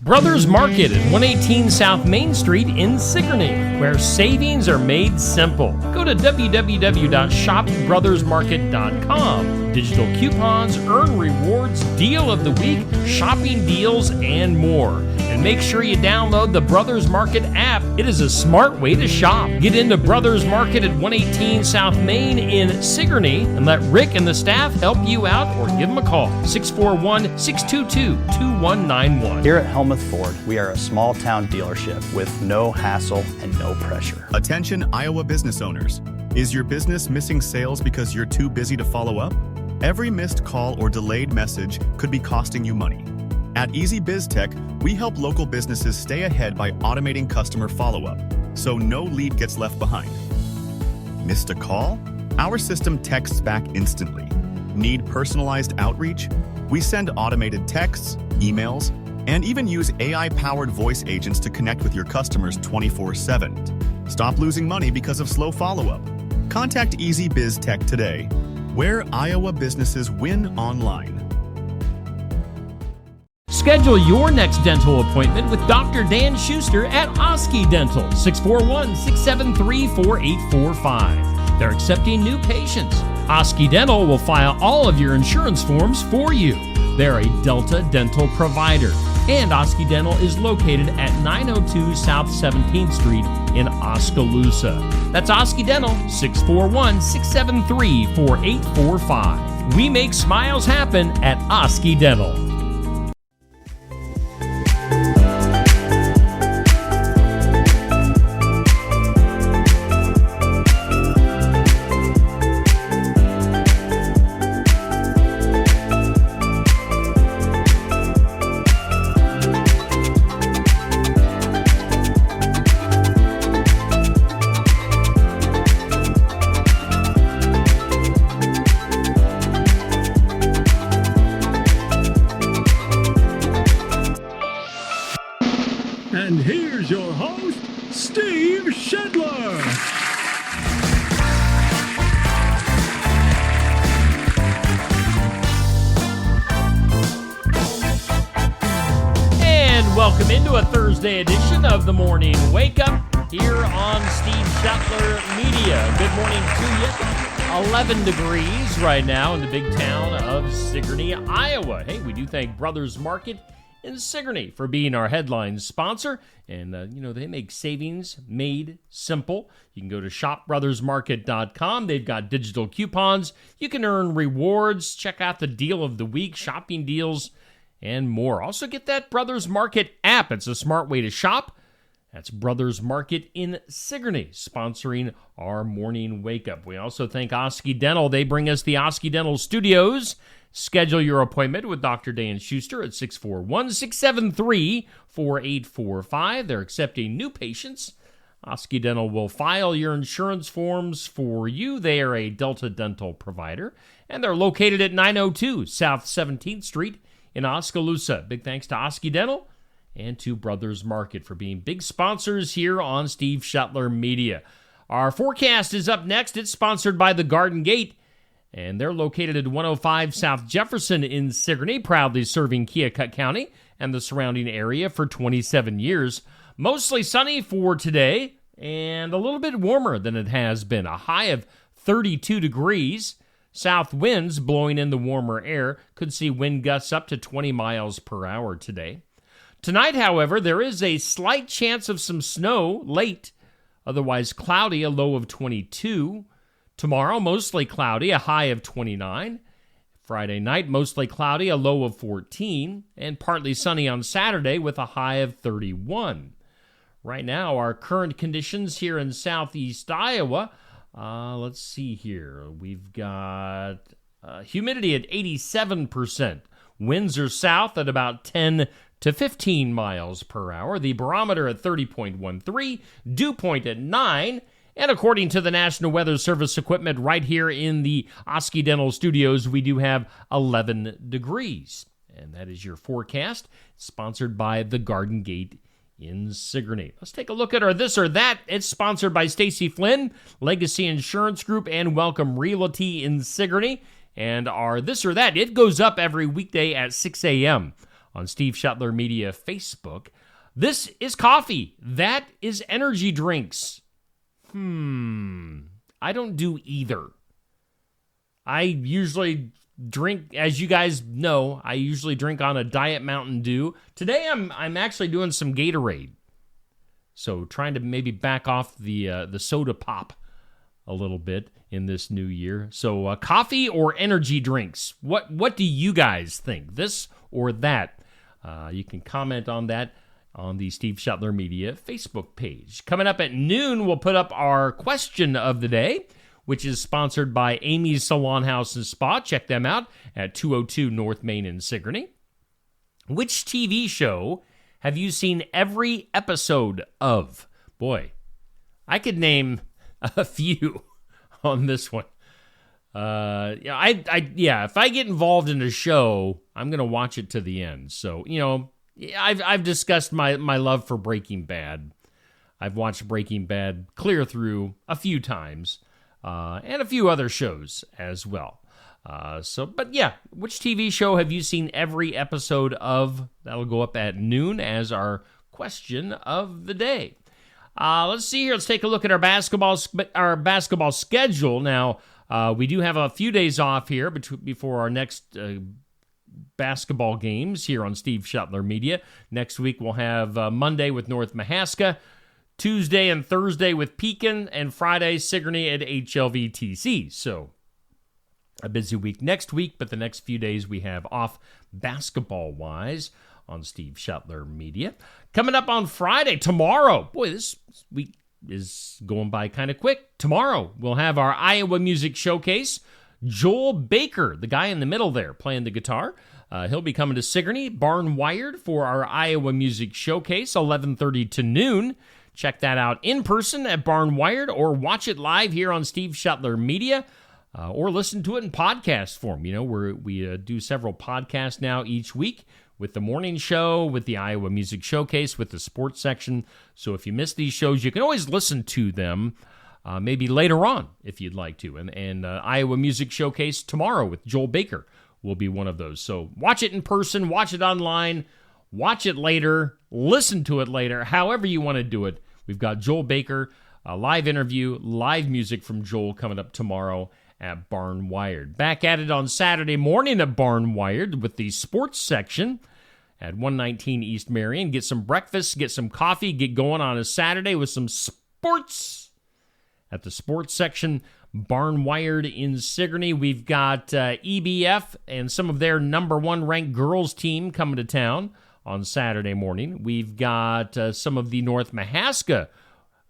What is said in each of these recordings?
Brothers Market at 118 South Main Street in Sigourney, where savings are made simple. Go to www.shopbrothersmarket.com. Digital coupons, earn rewards, deal of the week, shopping deals, and more. And make sure you download the Brothers Market app. It is a smart way to shop. Get into Brothers Market at 118 South Main in Sigourney and let Rick and the staff help you out or give them a call. 641-622-2191. Here at Helmuth Ford, we are a small town dealership with no hassle and no pressure. Attention Iowa business owners. Is your business missing sales because you're too busy to follow up? Every missed call or delayed message could be costing you money. At Easy Biz Tech, we help local businesses stay ahead by automating customer follow-up, so no lead gets left behind. Missed a call? Our system texts back instantly. Need personalized outreach? We send automated texts, emails, and even use AI-powered voice agents to connect with your customers 24/7. Stop losing money because of slow follow-up. Contact Easy Biz Tech today, where Iowa businesses win online. Schedule your next dental appointment with Dr. Dan Schuster at Oski Dental, 641-673-4845. They're accepting new patients. Oski Dental will file all of your insurance forms for you. They're a Delta dental provider. And Oski Dental is located at 902 South 17th Street in Oskaloosa. That's Oski Dental, 641-673-4845. We make smiles happen at Oski Dental. And here's your host, Steve Shedler. And welcome into a Thursday edition of the Morning Wake Up here on Steve Shedler Media. Good morning to you. 11 degrees right now in the big town of Sigourney, Iowa. Hey, we do thank Brothers Market in Sigourney for being our headline sponsor. And, they make savings made simple. You can go to shopbrothersmarket.com. They've got digital coupons. You can earn rewards. Check out the deal of the week, shopping deals, and more. Also get that Brothers Market app. It's a smart way to shop. That's Brothers Market in Sigourney, sponsoring our morning wake up. We also thank Oski Dental. They bring us the Oski Dental Studios. Schedule your appointment with Dr. Dan Schuster at 641-673-4845. They're accepting new patients. Oski Dental will file your insurance forms for you. They are a Delta dental provider, and they're located at 902 South 17th Street in Oskaloosa. Big thanks to Oski Dental and to Brothers Market for being big sponsors here on Steve Shedler Media. Our forecast is up next. It's sponsored by the Garden Gate, and they're located at 105 South Jefferson in Sigourney, proudly serving Keokuk County and the surrounding area for 27 years. Mostly sunny for today and a little bit warmer than it has been. A high of 32 degrees. South winds blowing in the warmer air. Could see wind gusts up to 20 miles per hour today. Tonight, however, there is a slight chance of some snow late. Otherwise cloudy, a low of 22. Tomorrow, mostly cloudy, a high of 29. Friday night, mostly cloudy, a low of 14. And partly sunny on Saturday with a high of 31. Right now, our current conditions here in southeast Iowa, let's see here. We've got humidity at 87%. Winds are south at about 10 to 15 miles per hour. The barometer at 30.13, dew point at 9. And according to the National Weather Service equipment right here in the Oski Dental Studios, we do have 11 degrees. And that is your forecast, sponsored by the Garden Gate in Sigourney. Let's take a look at our This or That. It's sponsored by Stacy Flynn, Legacy Insurance Group, and Welcome Realty in Sigourney. And our This or That, it goes up every weekday at 6 a.m. on Steve Shuttler Media Facebook. This is coffee. That is energy drinks. I don't do either. I usually drink, as you guys know, I usually drink on a Diet Mountain Dew. Today I'm actually doing some Gatorade. So trying to maybe back off the soda pop a little bit in this new year. So coffee or energy drinks? What do you guys think? This or that? You can comment on that on the Steve Shuttler Media Facebook page. Coming up at noon, we'll put up our question of the day, which is sponsored by Amy's Salon House and Spa. Check them out at 202 North Main in Sigourney. Which TV show have you seen every episode of? Boy, I could name a few on this one. If I get involved in a show, I'm going to watch it to the end. So, I've discussed my love for Breaking Bad. I've watched Breaking Bad clear through a few times, and a few other shows as well. Which TV show have you seen every episode of? That'll go up at noon as our question of the day. Let's see here. Let's take a look at our basketball schedule. Now, we do have a few days off here before our next basketball games here on Steve Shuttler Media. Next week we'll have Monday with North Mahaska, Tuesday and Thursday with Pekin, and Friday Sigourney at HLVTC. So a busy week next week, but the next few days we have off basketball-wise on Steve Shuttler Media. Coming up on Friday, tomorrow. Boy, this week is going by kind of quick. Tomorrow we'll have our Iowa Music Showcase. Joel Baker, the guy in the middle there, playing the guitar. He'll be coming to Sigourney, Barn Wired, for our Iowa Music Showcase, 11:30 to noon. Check that out in person at Barn Wired, or watch it live here on Steve Shuttler Media, or listen to it in podcast form. We do several podcasts now each week, with the morning show, with the Iowa Music Showcase, with the sports section. So if you miss these shows, you can always listen to them maybe later on if you'd like to. And Iowa Music Showcase tomorrow with Joel Baker will be one of those. So watch it in person, watch it online, watch it later, listen to it later, however you want to do it. We've got Joel Baker, a live interview, live music from Joel coming up tomorrow at Barn Wired. Back at it on Saturday morning at Barn Wired with the sports section at 119 East Marion. Get some breakfast, get some coffee, get going on a Saturday with some sports. At the sports section, Barn Wired in Sigourney, we've got EBF and some of their number one ranked girls team coming to town on Saturday morning. We've got some of the North Mahaska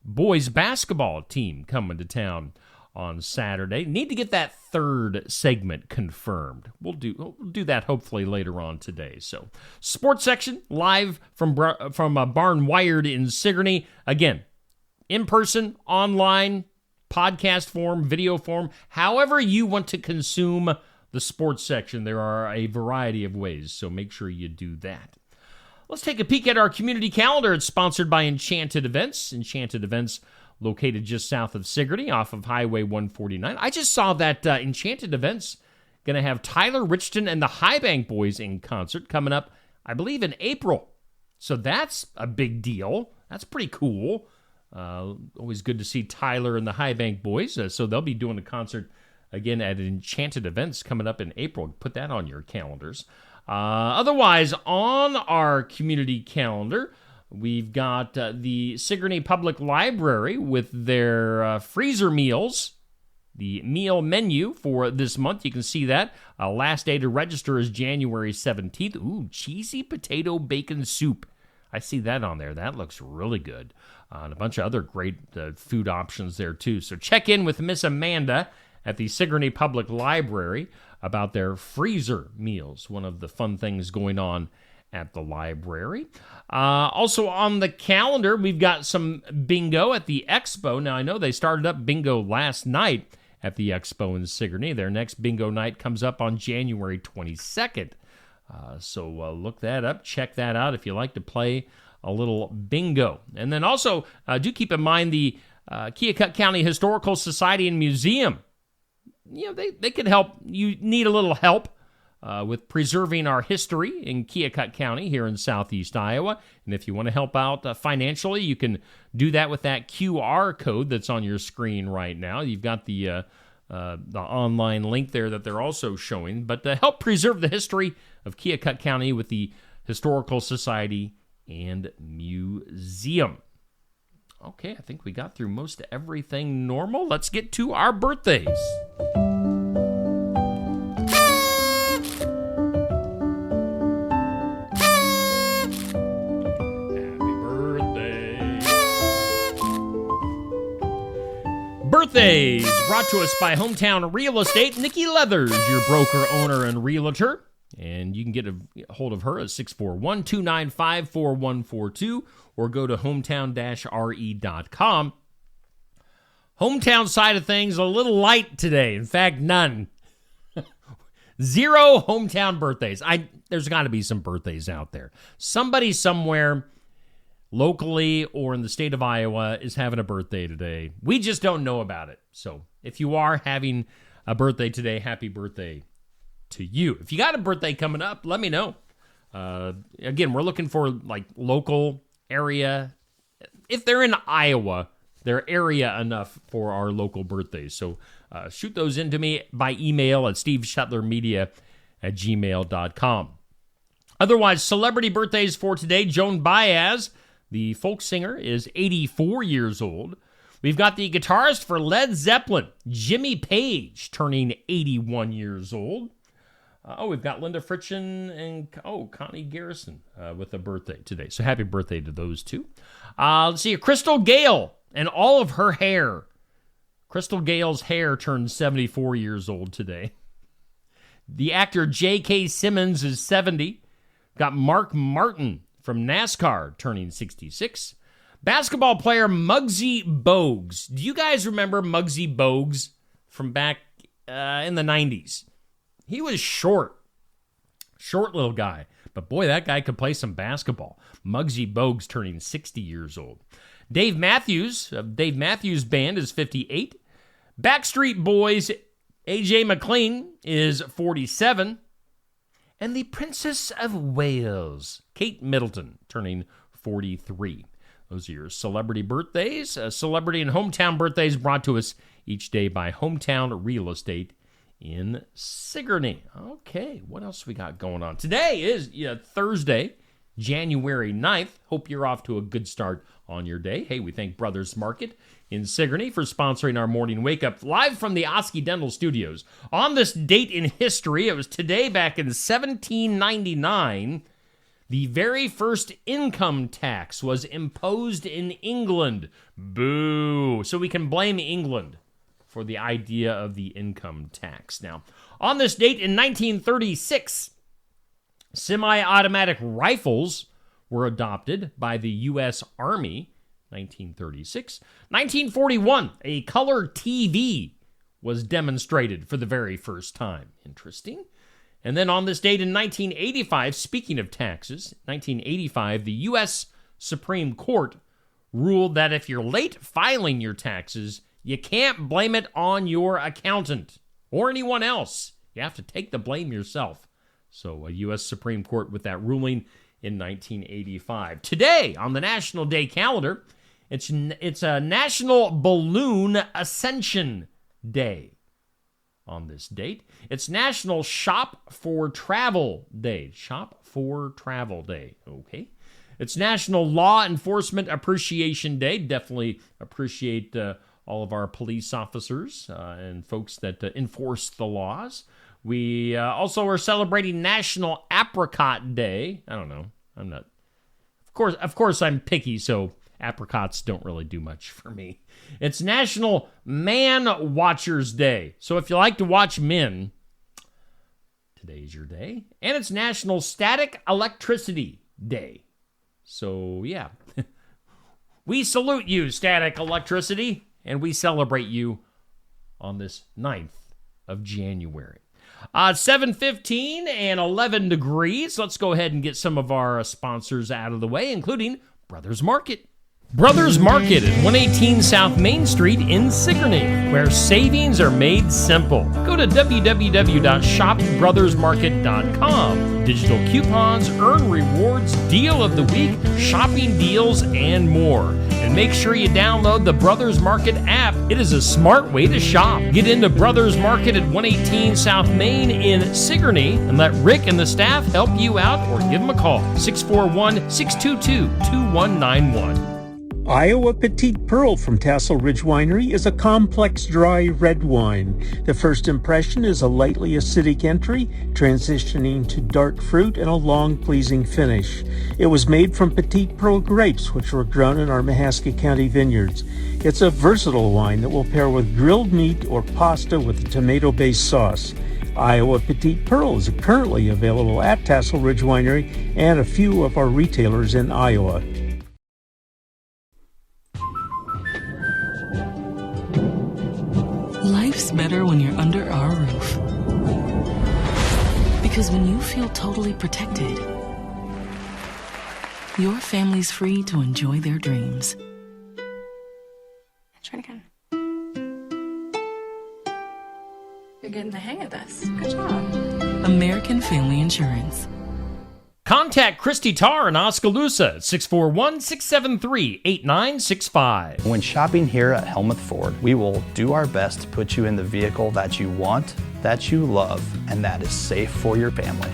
boys basketball team coming to town on Saturday. Need to get that third segment confirmed. We'll do that hopefully later on today. So, sports section live from Barn Wired in Sigourney. Again, in person, online, podcast form, video form, however you want to consume the sports section. There are a variety of ways, so make sure you do that. Let's take a peek at our community calendar. It's sponsored by Enchanted Events. Enchanted Events located just south of Sigourney off of Highway 149. I just saw that Enchanted Events going to have Tyler Richton and the High Bank Boys in concert coming up, I believe, in April. So that's a big deal. That's pretty cool. Always good to see Tyler and the High Bank Boys. So they'll be doing a concert again at Enchanted Events coming up in April. Put that on your calendars. Otherwise, on our community calendar, we've got the Sigourney Public Library with their freezer meals. The meal menu for this month, you can see that. Last day to register is January 17th. Ooh, cheesy potato bacon soup. I see that on there. That looks really good. And a bunch of other great food options there, too. So check in with Miss Amanda at the Sigourney Public Library about their freezer meals, one of the fun things going on at the library. Also on the calendar, we've got some bingo at the Expo. Now, I know they started up bingo last night at the Expo in Sigourney. Their next bingo night comes up on January 22nd. So look that up, check that out if you like to play a little bingo. And then also, do keep in mind the Keokuk County Historical Society and Museum. They could help. You need a little help with preserving our history in Keokuk County here in southeast Iowa. And if you want to help out financially, you can do that with that QR code that's on your screen right now. You've got the online link there that they're also showing. But to help preserve the history of Keokuk County with the Historical Society and Museum. Okay, I think we got through most everything normal. Let's get to our birthdays. Birthdays brought to us by Hometown Real Estate. Nikki Leathers, your broker, owner, and realtor. And you can get a hold of her at 641-295-4142 or go to hometown-re.com. Hometown side of things, a little light today. In fact, none. 0 hometown birthdays. There's got to be some birthdays out there. Somebody somewhere locally or in the state of Iowa is having a birthday today. We just don't know about it. So if you are having a birthday today, happy birthday to you. If you got a birthday coming up, let me know. Again, we're looking for like local area. If they're in Iowa, they're area enough for our local birthdays. So shoot those into me by email at steveshetlermedia@gmail.com. Otherwise, celebrity birthdays for today. Joan Baez, the folk singer, is 84 years old. We've got the guitarist for Led Zeppelin, Jimmy Page, turning 81 years old. We've got Linda Fritchen and Connie Garrison with a birthday today. So happy birthday to those two. Let's see, Crystal Gale and all of her hair. Crystal Gale's hair turned 74 years old today. The actor J.K. Simmons is 70. Got Mark Martin from NASCAR turning 66. Basketball player Muggsy Bogues. Do you guys remember Muggsy Bogues from back in the 90s? He was short little guy. But boy, that guy could play some basketball. Muggsy Bogues turning 60 years old. Dave Matthews of Dave Matthews Band is 58. Backstreet Boys' AJ McLean is 47. And the Princess of Wales, Kate Middleton, turning 43. Those are your celebrity birthdays. Celebrity and hometown birthdays brought to us each day by Hometown Real Estate in Sigourney. Okay, what else we got going on? Today is Thursday, January 9th. Hope you're off to a good start on your day. Hey, we thank Brothers Market in Sigourney for sponsoring our morning wake-up live from the Oski Dental Studios. On this date in history, it was today back in 1799, the very first income tax was imposed in England. Boo! So we can blame England for the idea of the income tax. Now, on this date in 1936, semi-automatic rifles were adopted by the U.S. Army. 1936. 1941, a color TV was demonstrated for the very first time. Interesting. And then on this date in 1985, speaking of taxes, 1985, the U.S. Supreme Court ruled that if you're late filing your taxes, you can't blame it on your accountant or anyone else. You have to take the blame yourself. So a U.S. Supreme Court with that ruling in 1985. Today, on the National Day calendar, it's a National Balloon Ascension Day. On this date, it's National Shop for Travel Day. Shop for Travel Day. Okay. It's National Law Enforcement Appreciation Day. Definitely appreciate all of our police officers and folks that enforce the laws. We also are celebrating National Apricot Day. I don't know. I'm not. Of course, I'm picky, so apricots don't really do much for me. It's National Man Watchers Day. So if you like to watch men, today's your day. And it's National Static Electricity Day. So, yeah. We salute you, static electricity, and we celebrate you on this 9th of January. 7:15 and 11 degrees. Let's go ahead and get some of our sponsors out of the way, including Brothers Market. Brothers Market at 118 South Main Street in Sigourney, where savings are made simple. Go to www.shopbrothersmarket.com. Digital coupons, earn rewards, deal of the week, shopping deals, and more. And make sure you download the Brothers Market app. It is a smart way to shop. Get into Brothers Market at 118 South Main in Sigourney and let Rick and the staff help you out or give them a call. 641-622-2191. Iowa Petite Pearl from Tassel Ridge Winery is a complex dry red wine. The first impression is a lightly acidic entry, transitioning to dark fruit and a long, pleasing finish. It was made from Petite Pearl grapes, which were grown in our Mahaska County vineyards. It's a versatile wine that will pair with grilled meat or pasta with a tomato-based sauce. Iowa Petite Pearl is currently available at Tassel Ridge Winery and a few of our retailers in Iowa. Life's better when you're under our roof. Because when you feel totally protected, your family's free to enjoy their dreams. Try it again. You're getting the hang of this. Good job. American Family Insurance. Contact Christy Tarr in Oskaloosa at 641-673-8965. When shopping here at Helmuth Ford, we will do our best to put you in the vehicle that you want, that you love, and that is safe for your family.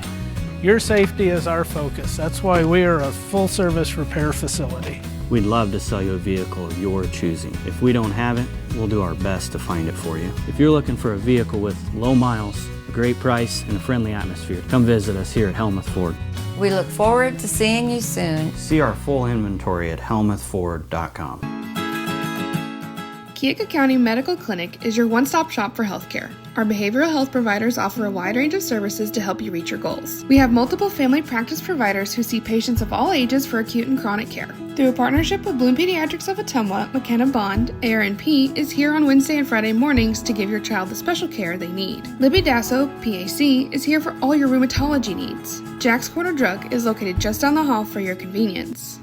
Your safety is our focus. That's why we are a full-service repair facility. We'd love to sell you a vehicle of your choosing. If we don't have it, we'll do our best to find it for you. If you're looking for a vehicle with low miles, a great price, and a friendly atmosphere, come visit us here at Helmuth Ford. We look forward to seeing you soon. See our full inventory at helmuthford.com. Keokuk County Medical Clinic is your one-stop shop for healthcare. Our behavioral health providers offer a wide range of services to help you reach your goals. We have multiple family practice providers who see patients of all ages for acute and chronic care. Through a partnership with Bloom Pediatrics of Ottumwa, McKenna Bond, ARNP, is here on Wednesday and Friday mornings to give your child the special care they need. Libby Dasso, PAC, is here for all your rheumatology needs. Jack's Corner Drug is located just down the hall for your convenience.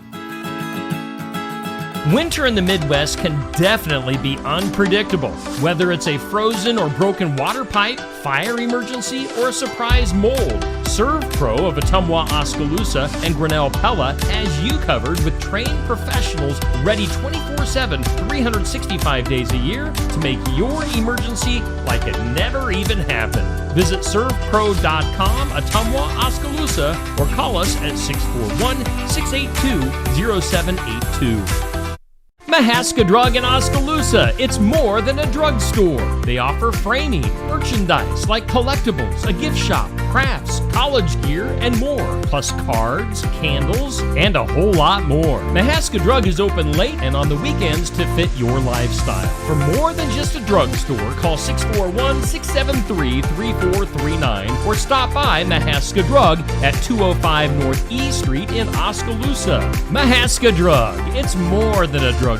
Winter in the Midwest can definitely be unpredictable. Whether it's a frozen or broken water pipe, fire emergency, or a surprise mold, ServPro of Ottumwa, Oskaloosa, and Grinnell Pella has you covered with trained professionals ready 24/7, 365 days a year to make your emergency like it never even happened. Visit servpro.com, Ottumwa, Oskaloosa, or call us at 641-682-0782. Mahaska Drug in Oskaloosa. It's more than a drugstore. They offer framing, merchandise like collectibles, a gift shop, crafts, college gear, and more. Plus cards, candles, and a whole lot more. Mahaska Drug is open late and on the weekends to fit your lifestyle. For more than just a drugstore, call 641-673-3439 or stop by Mahaska Drug at 205 North E Street in Oskaloosa. Mahaska Drug. It's more than a drugstore.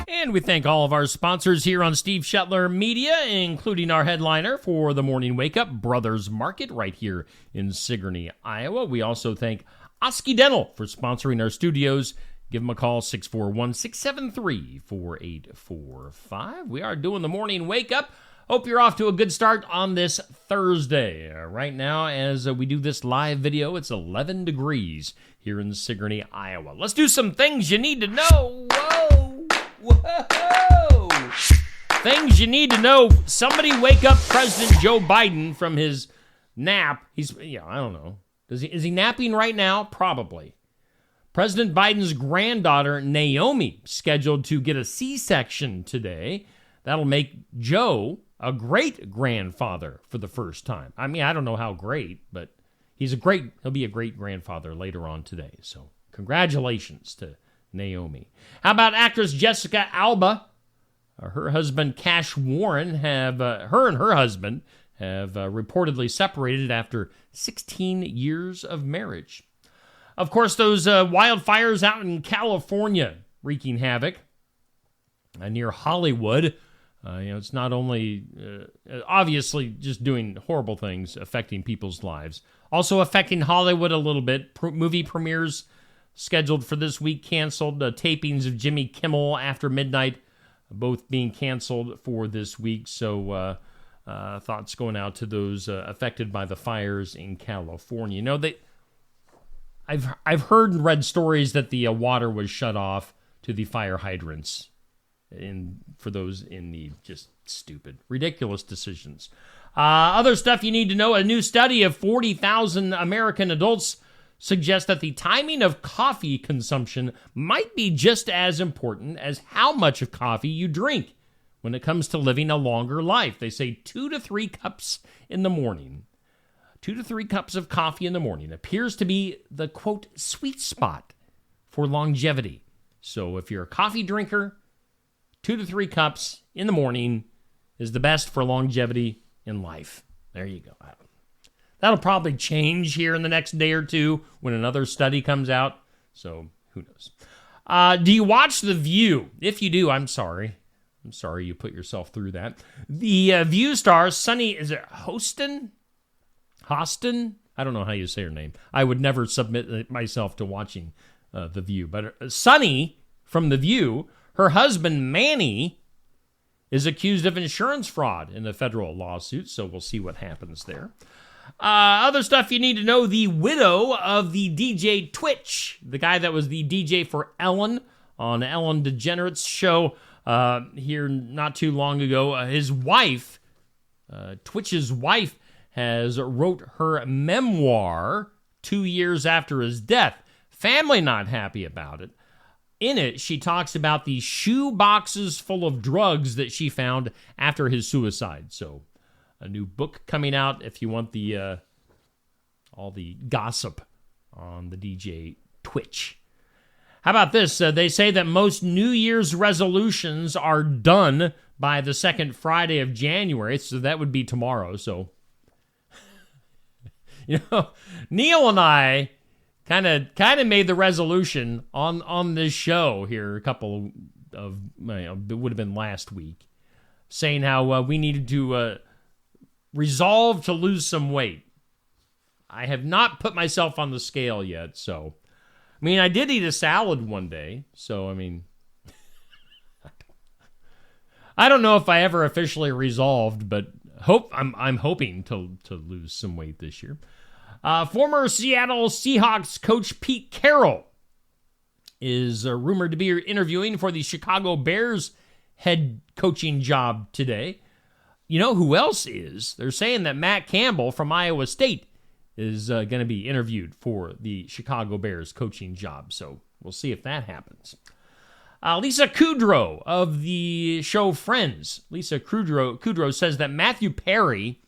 And we thank all of our sponsors here on Steve Shetler Media, including our headliner for the Morning Wake Up, Brothers Market, right here in Sigourney, Iowa. We also thank Oski Dental for sponsoring our studios. Give them a call, 641-673-4845. We are doing the Morning Wake Up. Hope you're off to a good start on this Thursday. Right now, as we do this live video, it's 11 degrees here in Sigourney, Iowa. Let's do some things you need to know. Whoa! Things you need to know. Somebody wake up President Joe Biden from his nap. I don't know. Is he napping right now? Probably. President Biden's granddaughter, Naomi, scheduled to get a C-section today. That'll make Joe a great-grandfather for the first time. I mean, I don't know how great, but he'll be a great-grandfather later on today. So congratulations to Naomi. How about actress Jessica Alba? Her husband, Cash Warren, her and her husband have reportedly separated after 16 years of marriage. Of course, those wildfires out in California wreaking havoc near Hollywood. It's not only obviously just doing horrible things, affecting people's lives, also affecting Hollywood a little bit. Movie premieres scheduled for this week canceled. Tapings of Jimmy Kimmel After Midnight, both being canceled for this week. So thoughts going out to those affected by the fires in California. You know, I've heard and read stories that the water was shut off to the fire hydrants for those in need. Just stupid, ridiculous decisions. Other stuff you need to know. A new study of 40,000 American adults suggests that the timing of coffee consumption might be just as important as how much of coffee you drink when it comes to living a longer life. They say 2 to 3 cups in the morning. 2 to 3 cups of coffee in the morning appears to be the, quote, sweet spot for longevity. So if you're a coffee drinker, 2 to 3 cups in the morning is the best for longevity in life. There you go. That'll probably change here in the next day or two when another study comes out. So who knows? Do you watch The View? If you do, I'm sorry. I'm sorry you put yourself through that. The View star, Sunny, is it Hostin? I don't know how you say her name. I would never submit myself to watching The View. But Sunny from The View, her husband Manny is accused of insurance fraud in a federal lawsuit, so we'll see what happens there. Other stuff you need to know, the widow of the DJ Twitch, the guy that was the DJ for Ellen on Ellen DeGeneres' show here not too long ago, his wife, Twitch's wife, has wrote her memoir 2 years after his death. Family not happy about it. In it, she talks about the shoe boxes full of drugs that she found after his suicide. So, a new book coming out if you want the all the gossip on the DJ Twitch. How about this? They say that most New Year's resolutions are done by the second Friday of January, so that would be tomorrow. So, you know, Neil and I kind of made the resolution on this show here a couple of, it would have been last week, saying how we needed to resolve to lose some weight. I have not put myself on the scale yet, so, I mean, I did eat a salad one day, so, I mean, I don't know if I ever officially resolved, but I'm hoping to lose some weight this year. Former Seattle Seahawks coach Pete Carroll is rumored to be interviewing for the Chicago Bears head coaching job today. You know who else is? They're saying that Matt Campbell from Iowa State is going to be interviewed for the Chicago Bears coaching job. So we'll see if that happens. Lisa Kudrow of the show Friends. Lisa Kudrow says that Matthew Perry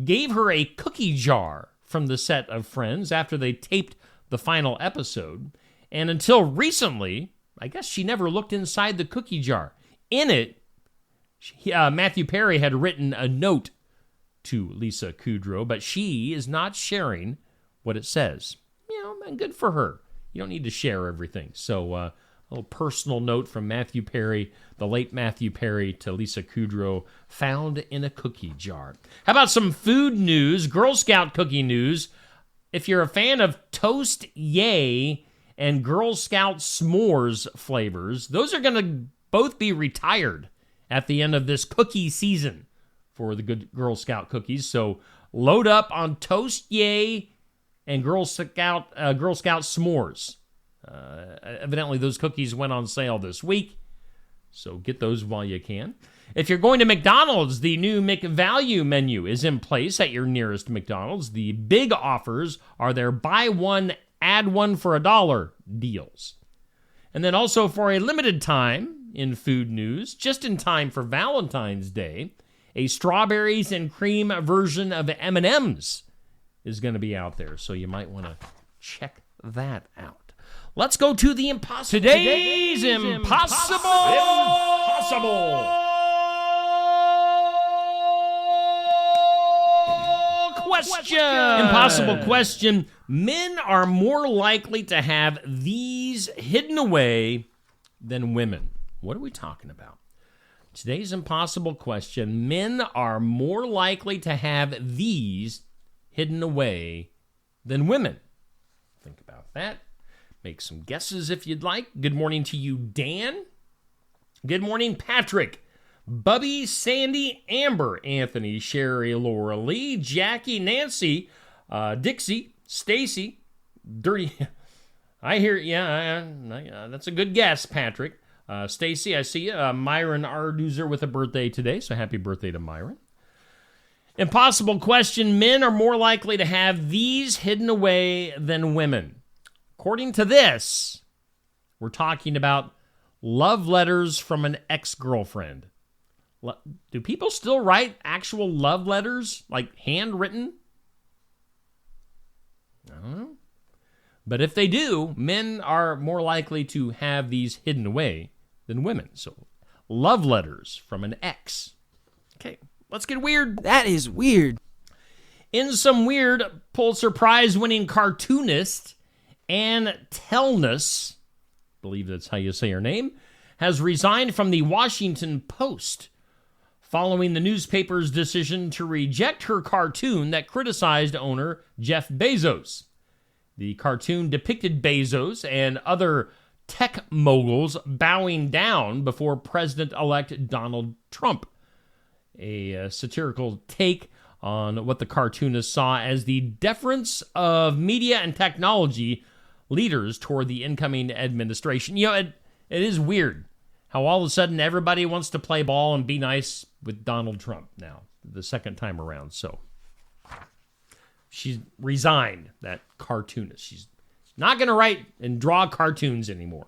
gave her a cookie jar from the set of Friends after they taped the final episode. And until recently, I guess she never looked inside the cookie jar. In it, Matthew Perry had written a note to Lisa Kudrow, but she is not sharing what it says. You know, and good for her. You don't need to share everything. So, a little personal note from Matthew Perry, the late Matthew Perry, to Lisa Kudrow, found in a cookie jar. How about some food news, Girl Scout cookie news? If you're a fan of Toast Yay and Girl Scout S'mores flavors, those are going to both be retired at the end of this cookie season for the good Girl Scout cookies. So load up on Toast Yay and Girl Scout S'mores. Evidently, those cookies went on sale this week, so get those while you can. If you're going to McDonald's, the new McValue menu is in place at your nearest McDonald's. The big offers are their buy one, add one for $1 deals. And then also for a limited time in food news, just in time for Valentine's Day, a strawberries and cream version of M&M's is going to be out there, so you might want to check that out. Let's go to the impossible. Today's impossible question. Impossible question. Men are more likely to have these hidden away than women. What are we talking about? Today's impossible question. Men are more likely to have these hidden away than women. Think about that. Make some guesses if you'd like. Good morning to you, Dan. Good morning, Patrick. Bubby, Sandy, Amber, Anthony, Sherry, Laura Lee, Jackie, Nancy, Dixie, Stacy, Dirty. I hear, that's a good guess, Patrick. Stacy, I see you. Myron Arduzer with a birthday today, so happy birthday to Myron. Impossible question. Men are more likely to have these hidden away than women. According to this, we're talking about love letters from an ex-girlfriend. Do people still write actual love letters, like handwritten? I don't know. But if they do, men are more likely to have these hidden away than women. So, love letters from an ex. Okay, let's get weird. That is weird. In some weird, Pulitzer Prize-winning cartoonist Ann Telness, I believe that's how you say her name, has resigned from the Washington Post following the newspaper's decision to reject her cartoon that criticized owner Jeff Bezos. The cartoon depicted Bezos and other tech moguls bowing down before President-elect Donald Trump, a satirical take on what the cartoonist saw as the deference of media and technology leaders toward the incoming administration. You know, it is weird how all of a sudden everybody wants to play ball and be nice with Donald Trump now, the second time around. So she's resigned, that cartoonist. She's not going to write and draw cartoons anymore.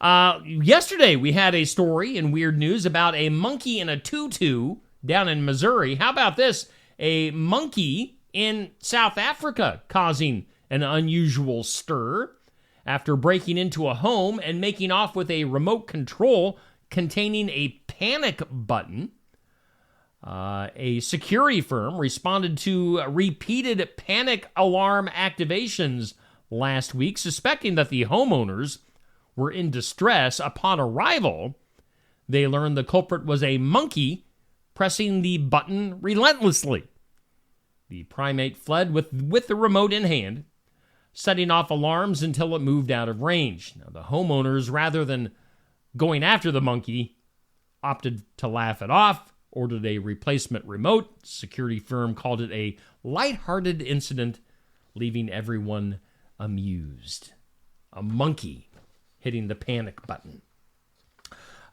Yesterday, we had a story in Weird News about a monkey in a tutu down in Missouri. How about this? A monkey in South Africa causing an unusual stir after breaking into a home and making off with a remote control containing a panic button. A security firm responded to repeated panic alarm activations last week, suspecting that the homeowners were in distress. Upon arrival, they learned the culprit was a monkey pressing the button relentlessly. The primate fled with the remote in hand, setting off alarms until it moved out of range. Now, the homeowners, rather than going after the monkey, opted to laugh it off, ordered a replacement remote. Security firm called it a lighthearted incident, leaving everyone amused. A monkey hitting the panic button.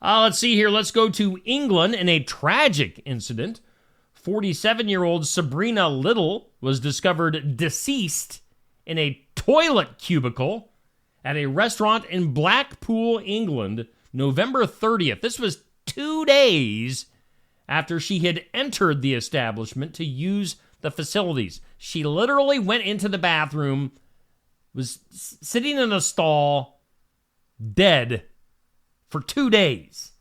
Let's see here. Let's go to England in a tragic incident. 47-year-old Sabrina Little was discovered deceased in a toilet cubicle at a restaurant in Blackpool, England, November 30th. This was 2 days after she had entered the establishment to use the facilities. She literally went into the bathroom, was sitting in a stall, dead for 2 days.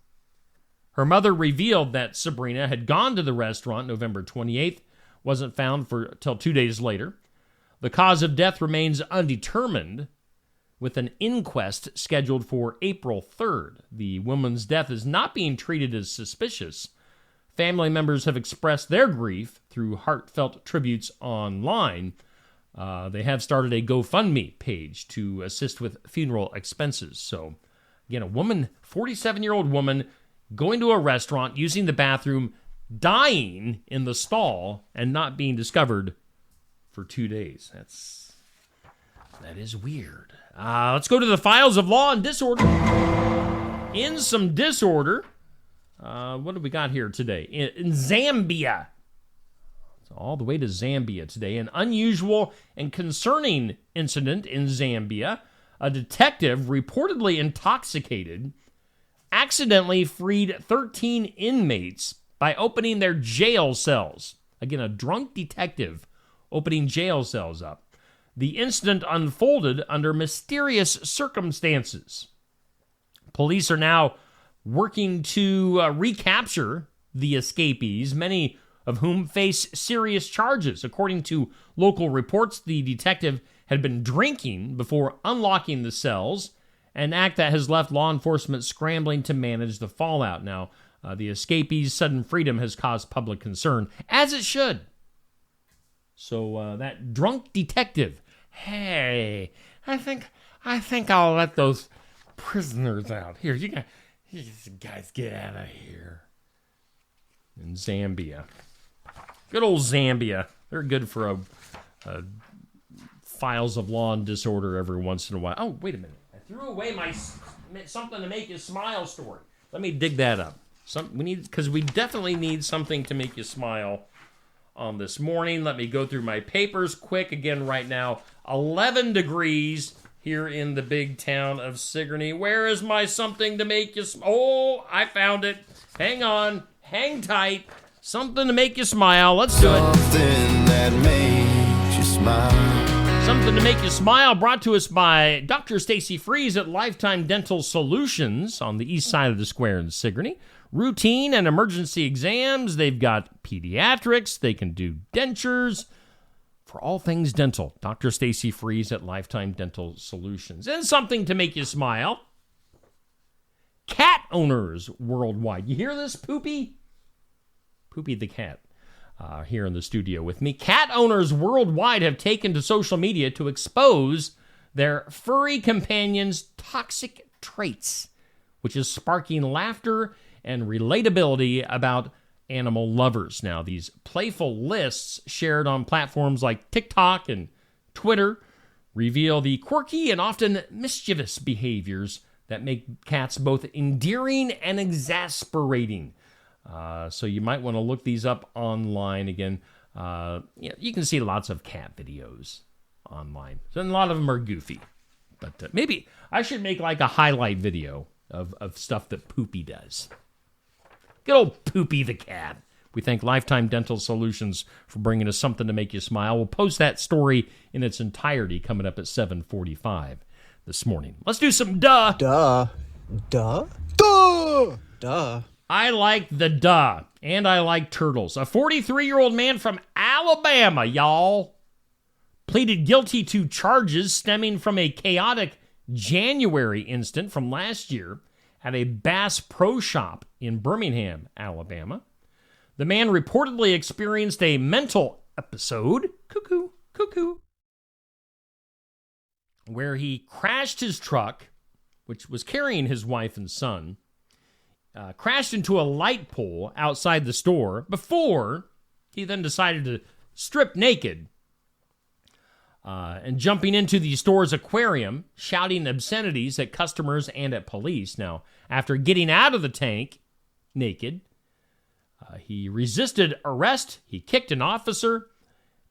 Her mother revealed that Sabrina had gone to the restaurant November 28th, wasn't found till 2 days later. The cause of death remains undetermined, with an inquest scheduled for April 3rd. The woman's death is not being treated as suspicious. Family members have expressed their grief through heartfelt tributes online. They have started a GoFundMe page to assist with funeral expenses. So, again, a woman, 47-year-old woman, going to a restaurant, using the bathroom, dying in the stall, and not being discovered for 2 days. That is weird. Let's go to the files of law and disorder. In some disorder, what do we got here today? In Zambia. So all the way to Zambia today. An unusual and concerning incident in Zambia. A detective, reportedly intoxicated, accidentally freed 13 inmates by opening their jail cells. Again, a drunk detective opening jail cells up. The incident unfolded under mysterious circumstances. Police are now working to recapture the escapees, many of whom face serious charges. According to local reports, the detective had been drinking before unlocking the cells, an act that has left law enforcement scrambling to manage the fallout. Now, the escapees' sudden freedom has caused public concern, as it should. So that drunk detective, hey, I think I think I'll let those prisoners out. Here, you guys get out of here. In Zambia. Good old Zambia. They're good for a files of law and disorder every once in a while. Oh, wait a minute. I threw away my something to make you smile story. Let me dig that up. Because we definitely need something to make you smile on this morning. Let me go through my papers quick again right now. 11 degrees here in the big town of Sigourney. Where is my something to make you smile? Oh, I found it. Hang on. Hang tight. Something to make you smile. Let's do it. Something that makes you smile. Something to make you smile, brought to us by Dr. Stacy Freeze at Lifetime Dental Solutions on the east side of the square in Sigourney. Routine and emergency exams. They've got pediatrics. They can do dentures. For all things dental, Dr. Stacy Freeze at Lifetime Dental Solutions. And something to make you smile. Cat owners worldwide. You hear this, Poopy? Poopy the cat. Here in the studio with me. Cat owners worldwide have taken to social media to expose their furry companions' toxic traits, which is sparking laughter and relatability about animal lovers. Now, these playful lists shared on platforms like TikTok and Twitter reveal the quirky and often mischievous behaviors that make cats both endearing and exasperating. So you might want to look these up online again. You can see lots of cat videos online. And a lot of them are goofy. But maybe I should make like a highlight video of stuff that Poopy does. Good old Poopy the cat. We thank Lifetime Dental Solutions for bringing us something to make you smile. We'll post that story in its entirety coming up at 7:45 this morning. Let's do some duh. Duh. Duh. Duh. Duh. I like the duh, and I like turtles. A 43-year-old man from Alabama, y'all, pleaded guilty to charges stemming from a chaotic January incident from last year at a Bass Pro Shop in Birmingham, Alabama. The man reportedly experienced a mental episode, cuckoo, where he crashed his truck, which was carrying his wife and son, crashed into a light pole outside the store before he then decided to strip naked and jumping into the store's aquarium, shouting obscenities at customers and at police. Now, after getting out of the tank naked, he resisted arrest, he kicked an officer,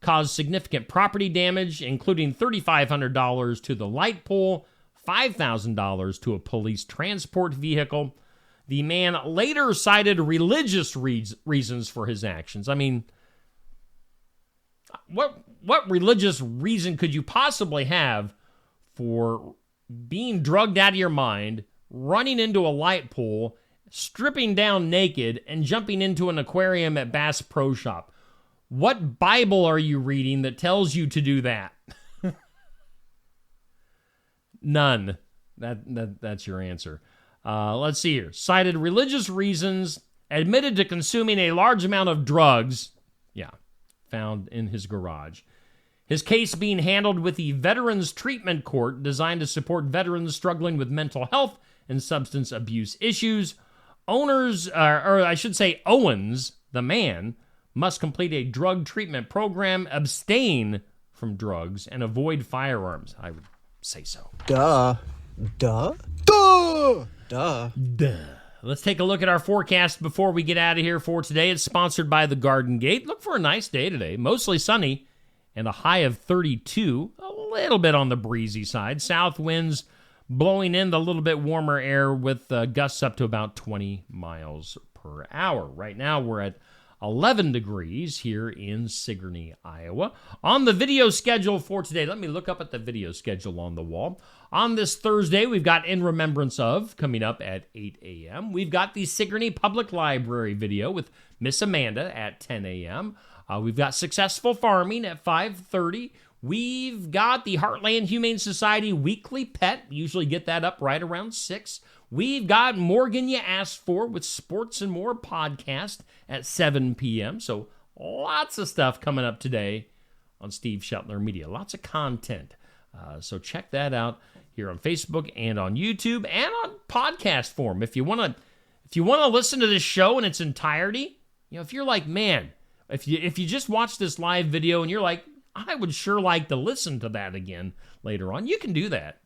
caused significant property damage, including $3,500 to the light pole, $5,000 to a police transport vehicle. The man later cited religious reasons for his actions. I mean, what religious reason could you possibly have for being drugged out of your mind, running into a light pole, stripping down naked, and jumping into an aquarium at Bass Pro Shop? What Bible are you reading that tells you to do that? None. That's your answer. Let's see here. Cited religious reasons, admitted to consuming a large amount of drugs, found in his garage. His case being handled with the Veterans Treatment Court, designed to support veterans struggling with mental health and substance abuse issues. Owens, the man, must complete a drug treatment program, abstain from drugs, and avoid firearms. I would say so. Duh. Duh. Duh. Duh. Duh. Let's take a look at our forecast before we get out of here for today. It's sponsored by the Garden Gate. Look for a nice day today. Mostly sunny and a high of 32. A little bit on the breezy side. South winds blowing in the little bit warmer air with gusts up to about 20 miles per hour. Right now we're at 11 degrees here in Sigourney, Iowa. On the video schedule for today, let me look up at the video schedule on the wall. On this Thursday, we've got In Remembrance Of coming up at 8 a.m. We've got the Sigourney Public Library video with Miss Amanda at 10 a.m. We've got Successful Farming at 5:30. We've got the Heartland Humane Society Weekly Pet. We usually get that up right around 6. We've got Morgan You Asked For with Sports and More podcast at 7 p.m. So lots of stuff coming up today on Steve Shetler Media. Lots of content. So check that out here on Facebook and on YouTube and on podcast form. If you want to listen to this show in its entirety, if you're like, man, if you just watch this live video and you're like, I would sure like to listen to that again later on, you can do that.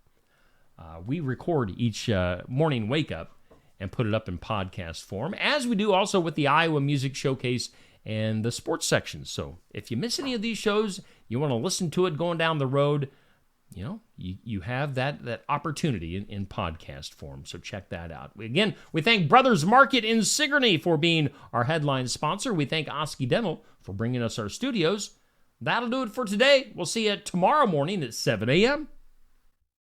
We record each morning wake up and put it up in podcast form, as we do also with the Iowa Music Showcase and the sports section. So if you miss any of these shows, you want to listen to it going down the road, you have that opportunity in podcast form. So check that out. We thank Brothers Market in Sigourney for being our headline sponsor. We thank Oski Dental for bringing us our studios. That'll do it for today. We'll see you tomorrow morning at 7 a.m.